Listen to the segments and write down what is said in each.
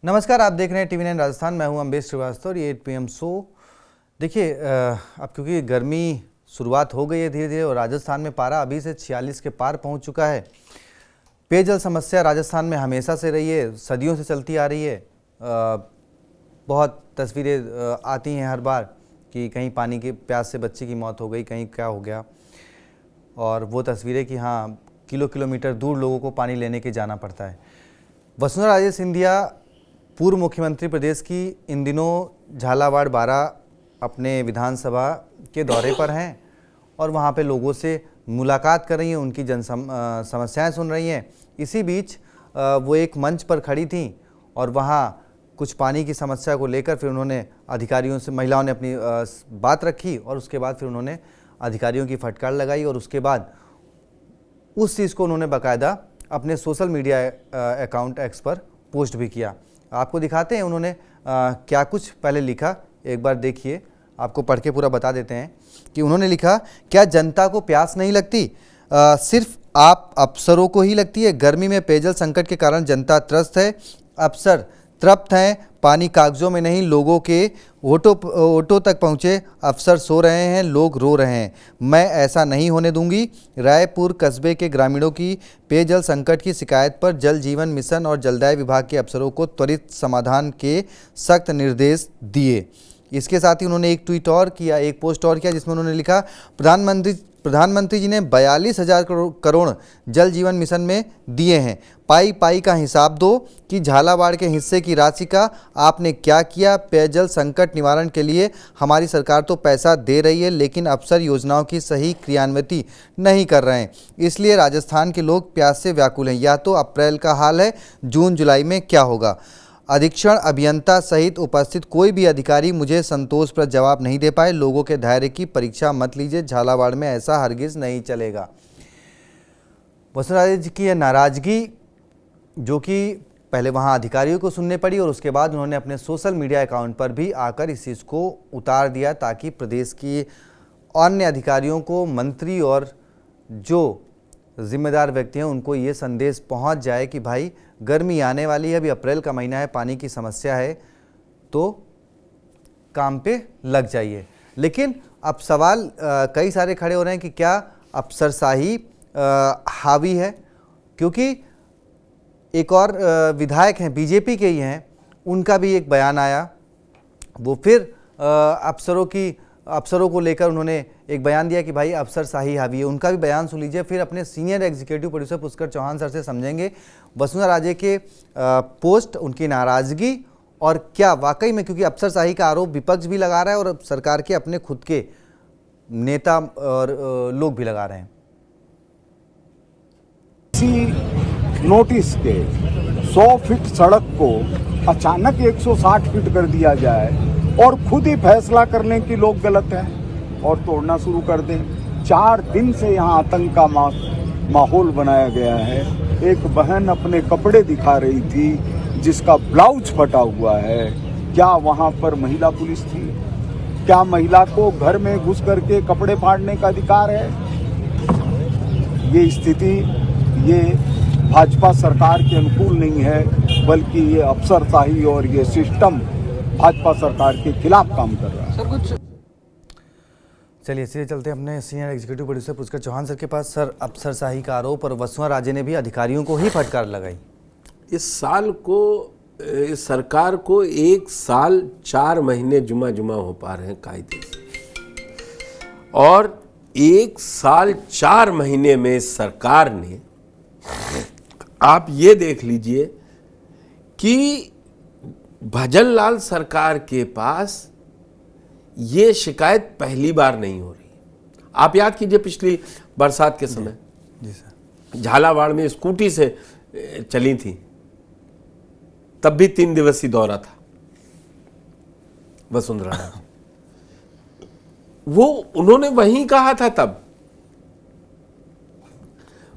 नमस्कार, आप देख रहे हैं TV9 राजस्थान। मैं हूं अम्बेश श्रीवास्तव और ये 8 PM शो। देखिए, अब क्योंकि गर्मी शुरुआत हो गई है धीरे धीरे और राजस्थान में पारा अभी से 46 के पार पहुंच चुका है। पेयजल समस्या राजस्थान में हमेशा से रही है, सदियों से चलती आ रही है। बहुत तस्वीरें आती हैं हर बार कि कहीं पानी की प्यास से बच्चे की मौत हो गई, कहीं क्या हो गया, और वो तस्वीरें कि हाँ किलोमीटर दूर लोगों को पानी लेने के जाना पड़ता है। वसुंधरा राजे सिंधिया, पूर्व मुख्यमंत्री प्रदेश की, इन दिनों झालावाड़ बारा अपने विधानसभा के दौरे पर हैं और वहाँ पे लोगों से मुलाकात कर रही हैं, उनकी समस्याएं सुन रही हैं। इसी बीच वो एक मंच पर खड़ी थीं और वहाँ कुछ पानी की समस्या को लेकर फिर उन्होंने अधिकारियों से, महिलाओं ने अपनी बात रखी और उसके बाद फिर उन्होंने अधिकारियों की फटकार लगाई और उसके बाद उस चीज़ को उन्होंने बाकायदा अपने सोशल मीडिया अकाउंट एक्स पर पोस्ट भी किया। आपको दिखाते हैं उन्होंने क्या कुछ पहले लिखा, एक बार देखिए, आपको पढ़ के पूरा बता देते हैं कि उन्होंने लिखा, क्या जनता को प्यास नहीं लगती? सिर्फ आप अफसरों को ही लगती है। गर्मी में पेयजल संकट के कारण जनता त्रस्त है, अफसर तृप्त हैं, पानी कागजों में नहीं लोगों के ओटो तक पहुँचे, अफसर सो रहे हैं, लोग रो रहे हैं। मैं ऐसा नहीं होने दूंगी। रायपुर कस्बे के ग्रामीणों की पेयजल संकट की शिकायत पर जल जीवन मिशन और जलदाय विभाग के अफसरों को त्वरित समाधान के सख्त निर्देश दिए। इसके साथ ही उन्होंने एक ट्वीट और किया, एक पोस्ट और किया, जिसमें उन्होंने लिखा, प्रधानमंत्री जी ने 42,000 करोड़ जल जीवन मिशन में दिए हैं। पाई पाई का हिसाब दो कि झालावाड़ के हिस्से की राशि का आपने क्या किया। पेयजल संकट निवारण के लिए हमारी सरकार तो पैसा दे रही है, लेकिन अफसर योजनाओं की सही क्रियान्विति नहीं कर रहे हैं, इसलिए राजस्थान के लोग प्यास से व्याकुल हैं। या तो अप्रैल का हाल है, जून जुलाई में क्या होगा? अधीक्षण अभियंता सहित उपस्थित कोई भी अधिकारी मुझे संतोषप्रद जवाब नहीं दे पाए। लोगों के धैर्य की परीक्षा मत लीजिए, झालावाड़ में ऐसा हरगिज नहीं चलेगा। वसुंधरा राजे जी की यह नाराजगी, जो कि पहले वहां अधिकारियों को सुनने पड़ी और उसके बाद उन्होंने अपने सोशल मीडिया अकाउंट पर भी आकर इस चीज़ को उतार दिया, ताकि प्रदेश की अन्य अधिकारियों को, मंत्री और जो जिम्मेदार व्यक्ति हैं, उनको ये संदेश पहुंच जाए कि भाई गर्मी आने वाली है, अभी अप्रैल का महीना है, पानी की समस्या है, तो काम पे लग जाइए। लेकिन अब सवाल कई सारे खड़े हो रहे हैं कि क्या अफसरशाही हावी है? क्योंकि एक और विधायक हैं, बीजेपी के ही हैं, उनका भी एक बयान आया। वो फिर अफसरों को लेकर उन्होंने एक बयान दिया कि भाई अफसरशाही हावी है। उनका भी बयान सुन लीजिए, फिर अपने senior executive producer Pushkar Chauhan sir से समझेंगे वसुंधरा राजे के पोस्ट, उनकी नाराजगी और क्या वाकई में, क्योंकि अफसरशाही का आरोप विपक्ष भी लगा रहा है और सरकार के अपने खुद के नेता और लोग भी लगा रहे हैं। इसी नोटिस के 100 फीट सड़क को अचानक 160 फीट कर दिया जाए और खुद ही फैसला करने की लोग गलत हैं और तोड़ना शुरू कर दें। 4 दिन से यहाँ आतंक का माहौल बनाया गया है। एक बहन अपने कपड़े दिखा रही थी जिसका ब्लाउज फटा हुआ है। क्या वहाँ पर महिला पुलिस थी? क्या महिला को घर में घुस करके कपड़े फाड़ने का अधिकार है? ये स्थिति ये भाजपा सरकार के अनुकूल नहीं है, बल्कि ये अफसरशाही और ये सिस्टम भाजपा सरकार के खिलाफ काम कर रहा है। सर कुछ चलिए, इसलिए चलते हैं अपने senior executive producer Pushkar Chauhan sir के पास। सर, अफसरशाही का आरोप और वसुंधरा राजे ने भी अधिकारियों को ही फटकार लगाई। इस सरकार को 1 साल 4 महीने जुमा हो पा रहे हैं कायदे से, और 1 साल 4 महीने में इस सरकार ने, आप ये देख लीजिए कि भजनलाल सरकार के पास ये शिकायत पहली बार नहीं हो रही। आप याद कीजिए पिछली बरसात के समय जी सर, झालावाड़ में स्कूटी से चली थी, तब भी 3 दिवसीय दौरा था वसुंधरा राजे। वो उन्होंने वहीं कहा था, तब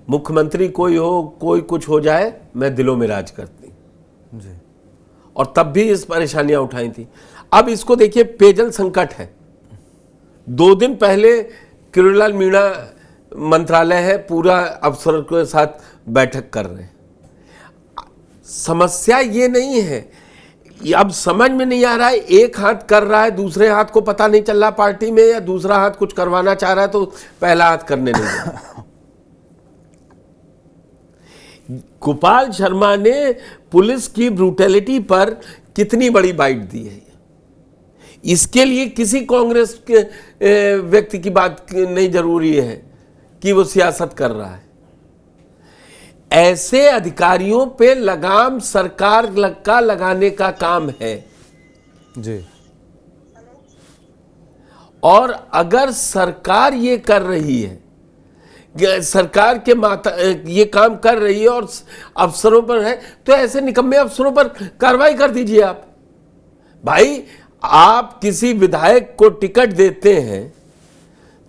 मुख्यमंत्री कोई हो, कोई कुछ हो जाए, मैं दिलों में राज करती जी, और तब भी इस परेशानियां उठाई थी। अब इसको देखिए, पेयजल संकट है। 2 दिन पहले किरोड़ीलाल मीणा मंत्रालय है, पूरा अफसरों के साथ बैठक कर रहे हैं। समस्या ये नहीं है अब समझ में नहीं आ रहा है, एक हाथ कर रहा है, दूसरे हाथ को पता नहीं चल रहा पार्टी में, या दूसरा हाथ कुछ करवाना चाह रहा है तो पहला हाथ करने नहीं दे रहा। गोपाल शर्मा ने पुलिस की ब्रूटैलिटी पर कितनी बड़ी बाइट दी है, इसके लिए किसी कांग्रेस के व्यक्ति की बात नहीं जरूरी है कि वो सियासत कर रहा है। ऐसे अधिकारियों पे लगाम सरकार का लगाने का काम है जी। और अगर सरकार ये कर रही है, सरकार के ये काम कर रही है और अफसरों पर है, तो ऐसे निकम्मे अफसरों पर कार्रवाई कर दीजिए आप। भाई, आप किसी विधायक को टिकट देते हैं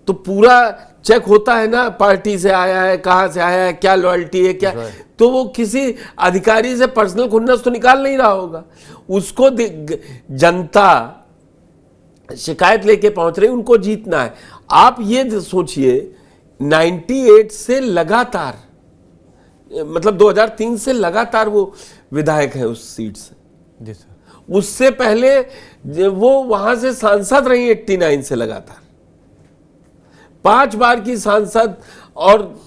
तो पूरा चेक होता है ना, पार्टी से आया है, कहां से आया है, क्या लॉयल्टी है, क्या, तो वो किसी अधिकारी से पर्सनल खुन्नस तो निकाल नहीं रहा होगा। उसको जनता शिकायत लेके पहुंच रही, उनको जीतना है। आप ये सोचिए, 98 से लगातार, मतलब 2003 से लगातार वो विधायक है उस सीट से। जी सर। उससे पहले वो वहां से सांसद रही 89 से लगातार, 5 बार की सांसद, और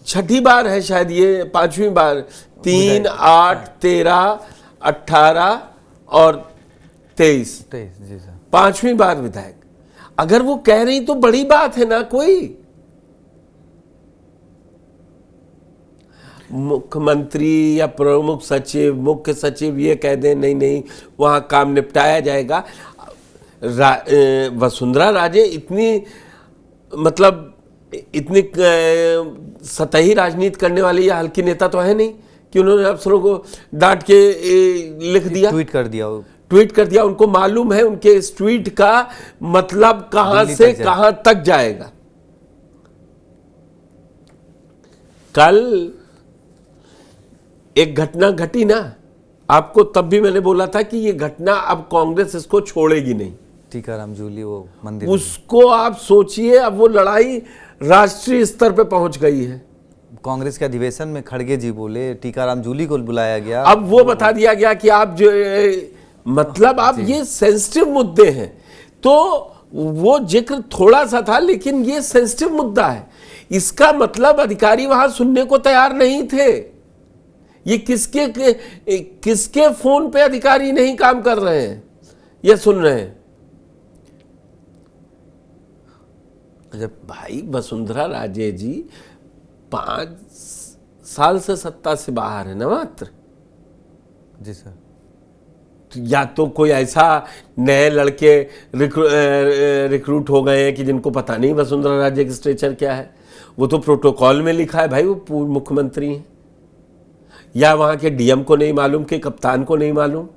6ठी बार है शायद ये, 5वीं बार, 3, 8, 13, 18 और 23 जी सर, 5वीं बार विधायक। अगर वो कह रही तो बड़ी बात है ना। कोई मुख्यमंत्री या प्रमुख सचिव, मुख्य सचिव ये कह दें नहीं नहीं वहाँ काम निपटाया जाएगा। वसुंधरा राजे इतनी, मतलब इतनी सतही राजनीति करने वाली या हल्की नेता तो है नहीं कि उन्होंने अफसरों को डांट के लिख दिया, ट्वीट कर दिया। उनको मालूम है उनके इस ट्वीट का मतलब कहां से कहां तक जाएगा। कल एक घटना घटी ना, आपको तब भी मैंने बोला था कि ये घटना अब कांग्रेस इसको छोड़ेगी नहीं। टीकाराम जूली वो मंदिर, उसको आप सोचिए, अब वो लड़ाई राष्ट्रीय स्तर पे पहुंच गई है। कांग्रेस के अधिवेशन में खड़गे जी बोले, टीकाराम जूली को बुलाया गया, अब वो बता दिया गया कि आप जो मतलब आप ये सेंसिटिव मुद्दे हैं, तो वो जिक्र थोड़ा सा था, लेकिन ये सेंसिटिव मुद्दा है। इसका मतलब अधिकारी वहां सुनने को तैयार नहीं थे। ये किसके फोन पे अधिकारी नहीं काम कर रहे हैं या सुन रहे हैं। जब भाई वसुंधरा राजे जी 5 साल से सत्ता से बाहर है ना मात्र। जी सर। या तो कोई ऐसा नए लड़के रिक्रूट हो गए हैं कि जिनको पता नहीं वसुंधरा राजे की स्ट्रेचर क्या है। वो तो प्रोटोकॉल में लिखा है भाई, वो पूर्व मुख्यमंत्री हैं। या वहां के डीएम को नहीं मालूम, के कप्तान को नहीं मालूम।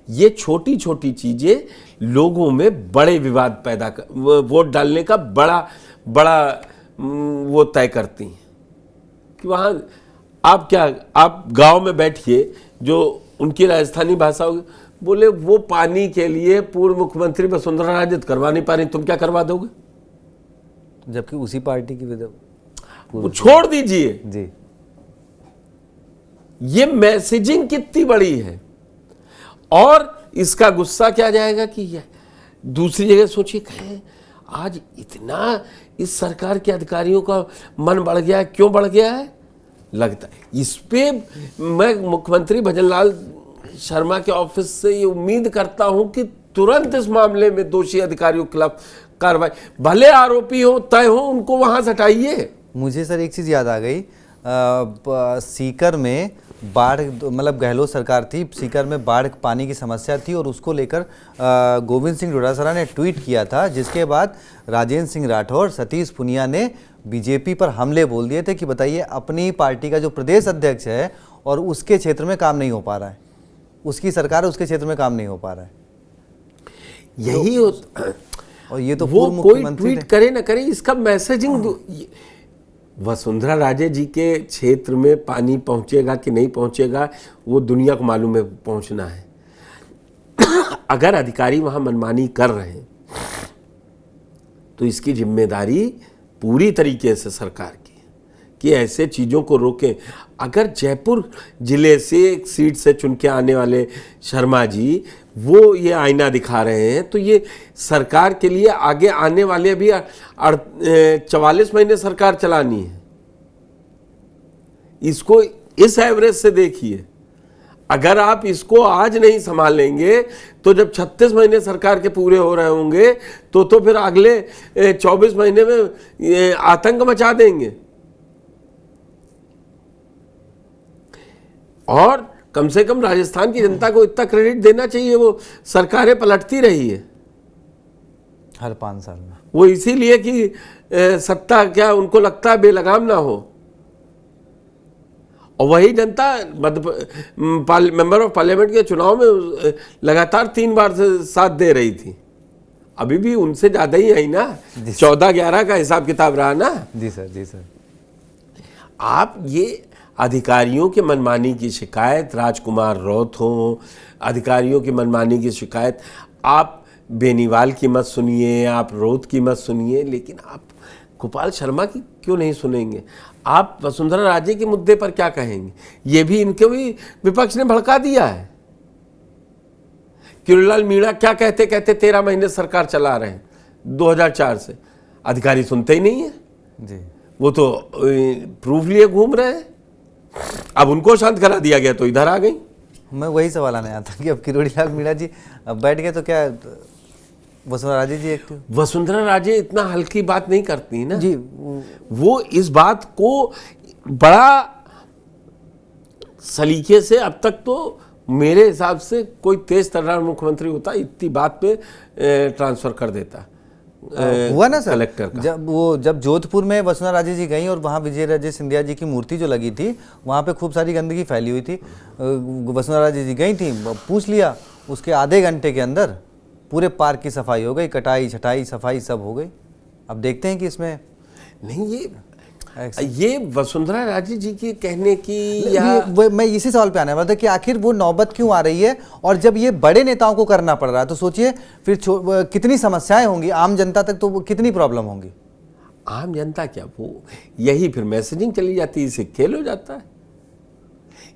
ये छोटी छोटी चीजें लोगों में बड़े विवाद पैदा कर, वोट डालने का बड़ा वो तय करती हैं। कि वहां आप गांव में बैठिए, जो उनकी राजस्थानी भाषा होगी, बोले वो पानी के लिए पूर्व मुख्यमंत्री वसुंधरा राजे करवा नहीं पा रही, तुम क्या करवा दोगे? जबकि उसी पार्टी की वो छोड़ दीजिए जी। ये मैसेजिंग कितनी बड़ी है। और इसका गुस्सा क्या जाएगा कि ये दूसरी जगह सोचिए, कहें आज इतना इस सरकार के अधिकारियों का मन बढ़ गया है। क्यों बढ़ गया है? लगता है इस पे मैं मुख्यमंत्री भजनलाल शर्मा के ऑफिस से ये उम्मीद करता हूं कि तुरंत इस मामले में दोषी अधिकारियों के खिलाफ कार्रवाई, भले आरोपी हो, तय हो, उनको वहां से हटाइए। मुझे सर एक चीज़ याद आ गई, सीकर में बाढ़, मतलब गहलोत सरकार थी, सीकर में बाढ़ पानी की समस्या थी और उसको लेकर गोविंद सिंह डोटासरा ने ट्वीट किया था, जिसके बाद राजेंद्र सिंह राठौर, सतीश पुनिया ने बीजेपी पर हमले बोल दिए थे कि बताइए अपनी पार्टी का जो प्रदेश अध्यक्ष है और उसके क्षेत्र में काम नहीं हो पा रहा है, उसकी सरकार उसके क्षेत्र में काम नहीं हो पा रहा है। यही होता। और ये तो वो कोई ट्वीट करे ना करे, इसका मैसेजिंग वसुंधरा राजे जी के क्षेत्र में पानी पहुंचेगा कि नहीं पहुंचेगा वो दुनिया को मालूम है, पहुंचना है। अगर अधिकारी वहां मनमानी कर रहे हैं तो इसकी जिम्मेदारी पूरी तरीके से सरकार की है कि ऐसे चीज़ों को रोकें। अगर जयपुर जिले से एक सीट से चुन के आने वाले शर्मा जी वो ये आईना दिखा रहे हैं, तो ये सरकार के लिए आगे आने वाले भी 44 महीने सरकार चलानी है। इसको इस एवरेज से देखिए, अगर आप इसको आज नहीं संभालेंगे तो जब 36 महीने सरकार के पूरे हो रहे होंगे तो फिर अगले 24 महीने में आतंक मचा देंगे। और कम से कम राजस्थान की जनता को इतना क्रेडिट देना चाहिए, वो सरकारें पलटती रही है हर 5 साल में। वो इसीलिए कि सत्ता क्या उनको लगता है बेलगाम ना हो, और वही जनता मेंबर ऑफ पार्लियामेंट के चुनाव में लगातार 3 बार से साथ दे रही थी। अभी भी उनसे ज्यादा ही आई ना, 14-11 का हिसाब किताब रहा ना। जी सर, जी सर। आप ये अधिकारियों की मनमानी की शिकायत, राजकुमार रौत हो, अधिकारियों की मनमानी की शिकायत, आप बेनीवाल की मत सुनिए, आप रौत की मत सुनिए, लेकिन आप गोपाल शर्मा की क्यों नहीं सुनेंगे? आप वसुंधरा राजे के मुद्दे पर क्या कहेंगे? ये भी इनके भी विपक्ष ने भड़का दिया है। किरोड़ीलाल मीणा क्या कहते कहते 13 महीने सरकार चला रहे हैं 2004 से, अधिकारी सुनते ही नहीं है जी। वो तो प्रूफ लिए घूम रहे हैं। अब उनको शांत करा दिया गया तो इधर आ गई। मैं वही सवाल आने आता कि अब किरोड़ीलाल मीणा जी अब बैठ गए तो क्या वसुंधरा राजे जी एक्टिव? वसुंधरा राजे इतना हल्की बात नहीं करती ना जी। वो इस बात को बड़ा सलीके से, अब तक तो मेरे हिसाब से कोई तेज तर्रार मुख्यमंत्री होता इतनी बात पे ट्रांसफर कर देता। हुआ ना सर कलेक्टर का। जब जोधपुर में वसुंधरा राजे जी गई और वहाँ विजय राजे सिंधिया जी की मूर्ति जो लगी थी वहाँ पे खूब सारी गंदगी फैली हुई थी। वसुंधरा राजे जी गई थी, पूछ लिया, उसके आधे घंटे के अंदर पूरे पार्क की सफाई हो गई, कटाई छटाई सफाई सब हो गई। अब देखते हैं कि इसमें नहीं ये वसुंधरा राजे जी के कहने की या मैं इसी सवाल पे आने वाला था कि आखिर वो नौबत क्यों आ रही है, और जब ये बड़े नेताओं को करना पड़ रहा है तो सोचिए फिर कितनी समस्याएं होंगी आम जनता तक, तो कितनी प्रॉब्लम होंगी। आम जनता क्या, वो यही फिर मैसेजिंग चली जाती है, इससे खेल हो जाता है।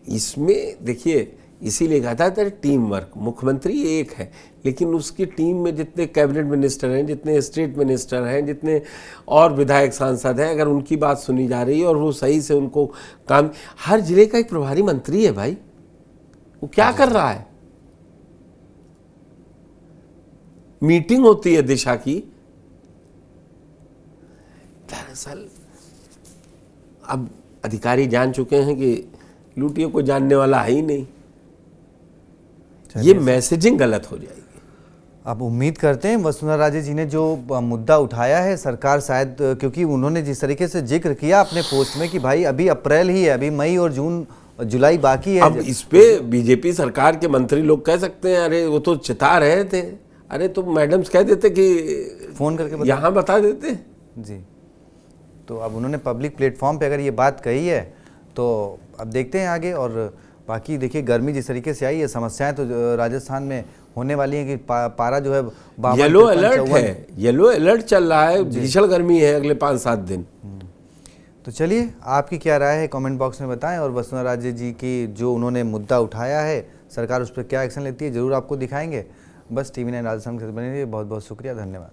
इसमें देखिए इसीलिए कहा था टीम वर्क। मुख्यमंत्री एक है लेकिन उसकी टीम में जितने कैबिनेट मिनिस्टर हैं, जितने स्टेट मिनिस्टर हैं, जितने और विधायक सांसद हैं, अगर उनकी बात सुनी जा रही है और वो सही से उनको काम, हर जिले का एक प्रभारी मंत्री है भाई, वो क्या कर रहा है? मीटिंग होती है दिशा की। दरअसल अब अधिकारी जान चुके हैं कि लूटियों को जानने वाला है ही नहीं, ये मैसेजिंग गलत हो जाएगी। अब उम्मीद करते हैं वसुंधरा राजे जी ने जो मुद्दा उठाया है, सरकार शायद, क्योंकि उन्होंने जिस तरीके से जिक्र किया अपने पोस्ट में कि भाई अभी अप्रैल ही है, अभी मई और जून जुलाई बाकी है। अब इस पे बीजेपी सरकार के मंत्री लोग कह सकते हैं अरे वो तो चिता रहे थे, अरे तो मैडम्स कह देते कि फोन करके यहाँ बता देते जी। तो अब उन्होंने पब्लिक प्लेटफॉर्म पे अगर ये बात कही है तो अब देखते हैं आगे। और बाकी देखिए गर्मी जिस तरीके से आई है, समस्याएं तो राजस्थान में होने वाली हैं कि पारा जो है येलो अलर्ट है, येलो अलर्ट चल रहा है, भीषण गर्मी है अगले 5-7 दिन। तो चलिए आपकी क्या राय है कमेंट बॉक्स में बताएं, और वसुंधरा राजे जी की जो उन्होंने मुद्दा उठाया है सरकार उस पर क्या एक्शन लेती है जरूर आपको दिखाएंगे। बस TV9 राजस्थान के साथ बने रहिए। बहुत बहुत शुक्रिया, धन्यवाद।